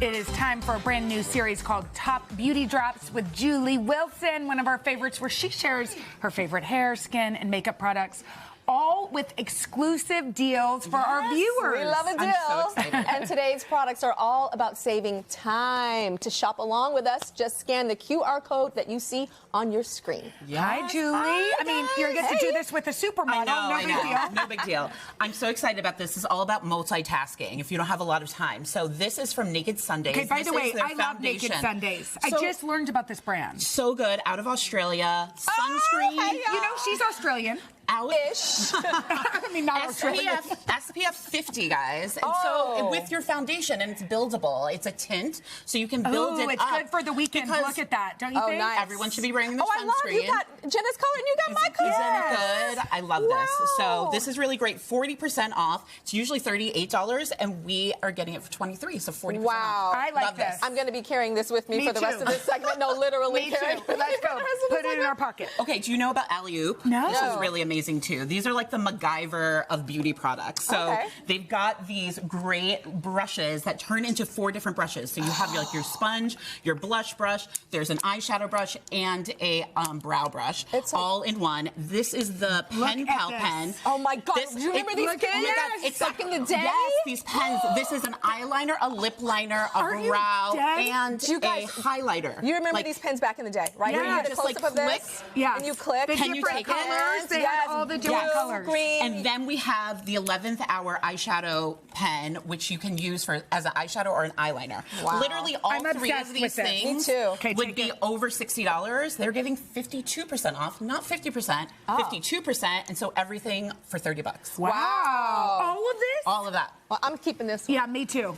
It is time for a brand new series called Top Beauty Drops with Julie Wilson, one of our favorites, where she shares her favorite hair, skin, and makeup products, all with exclusive deals for our viewers. We love a deal. I'm so excited. And today's products are all about saving time. To shop along with us, just scan the QR code that you see on your screen. Yes. Hi, Julie. I mean, you're going to do this with a supermodel. No big deal. No big deal. I'm so excited about this. It's all about multitasking if you don't have a lot of time. So this is from Naked Sundays. Okay, by the way, I love foundation. Naked Sundays. I just learned about this brand. So good. Out of Australia. Sunscreen. You know, she's Australian. Out-ish. I mean, not Australian. SPF 50, guys. And so with your foundation, and it's buildable. It's a tint, so you can build it it's up. good for the weekend. Look at that, don't you think? Nice. Everyone should be wearing the I love sunscreen. you got Jenna's color and you got my color. Isn't it good? I love this. So this is really great. 40% off. It's usually $38, and we are getting it for $23, so 40% off. I like love this. I'm going to be carrying this with me for the too. rest of this segment. No, literally. Me too. Let's go. Put it in our pocket. Okay, do you know about Alleyoop? No. This is really amazing, too. These are like the MacGyver of beauty products. So they've got these great brushes that turn into 4 different brushes. So you have like your sponge, your blush brush, there's an eyeshadow brush, and a brow brush. It's all in one. This is the pen pal pen. Oh my God. Do you remember these pens? It's back in the day? Yes, these pens. This is an eyeliner, a lip liner, a brow, and You guys- a highlighter. You remember these pens back in the day, right? Yeah. Where you had a Just, like, close-up of this, click. Yeah. and you click. The Can you different take it? colors. They had all the different blue, colors. green. And then we have the 11th hour eyeshadow pen, which you can use for as an eyeshadow or an eyeliner. Wow. Literally all I'm 3 obsessed of these with this. things Me too. Okay, would take be it. over $60. They're giving 52% off, not 50%, 52%, and so everything for $30. Wow. All of this? All of that. Well, I'm keeping this one. Yeah, me too.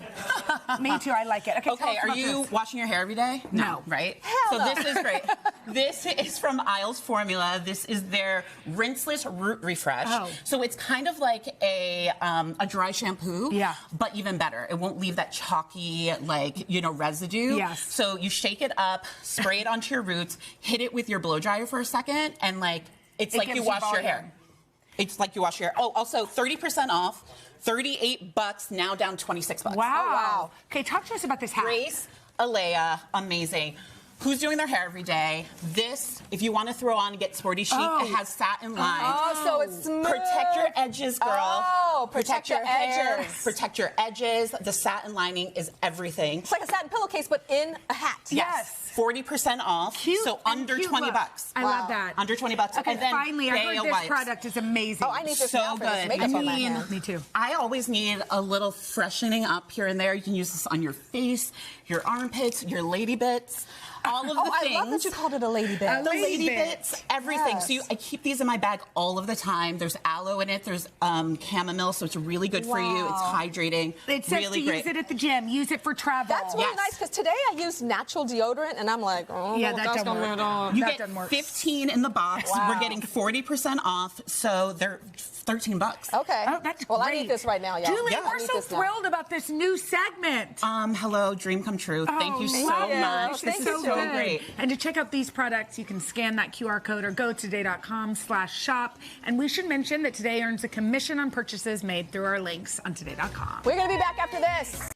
Me too. I like it. Okay, tell Okay, us are about you this. washing your hair every day? No. Right? Hell no. This is great. This is from Isles Formula. This is their rinseless root refresh. Oh. So it's kind of like a dry shampoo, but even better. It won't leave that chalky, residue. Yes. So you shake it up, spray it onto your roots, hit it with your blow dryer for a second, and it's like gives you you wash your volume. hair. It's like you wash your hair. Oh, also 30% off, $38, now down $26. Wow. wow. Okay, talk to us about this hack. Grace, Alea, amazing. Who's doing their hair every day? This, if you want to throw on and get sporty chic, it has satin lines. Oh, so it's smooth. Protect your edges, girl. Oh, protect your hair. edges. Protect your edges. The satin lining is everything. It's like a satin pillowcase, but in a hat. Yes. 40% off. Cute so and under cute $20. look. I love that. Under $20. Okay, and then finally, I heard Bale this wipes. product is amazing. Oh, I need this So now for this good. makeup I on my mean, hand. Me too. I always need a little freshening up here and there. You can use this on your face, your armpits, your lady bits, all of the things. I love that you called it a lady bit. The lady lady bit. bits, everything. Yes. So I keep these in my bag all of the time. There's aloe in it. There's chamomile, so it's really good for you. It's hydrating. It says really to great. use it at the gym. Use it for travel. That's really nice, because today I used natural deodorant, and I'm like, oh, Yeah, that that's doesn't gonna work. be You That get doesn't work. 15 in the box. Wow. We're getting 40% off, so they're $13. Okay. Oh, that's well, great. I need this right now, y'all. Julie, Yeah. I we're need so this now. thrilled about this new segment. Hello, dream come true. Thank you so love it. much. Thank This you is so so good. great. And to check out these products, you can scan that QR code or go to today.com/shop. And we should mention that Today earns a commission on purchases made through our links on today.com. We're going to be back after this.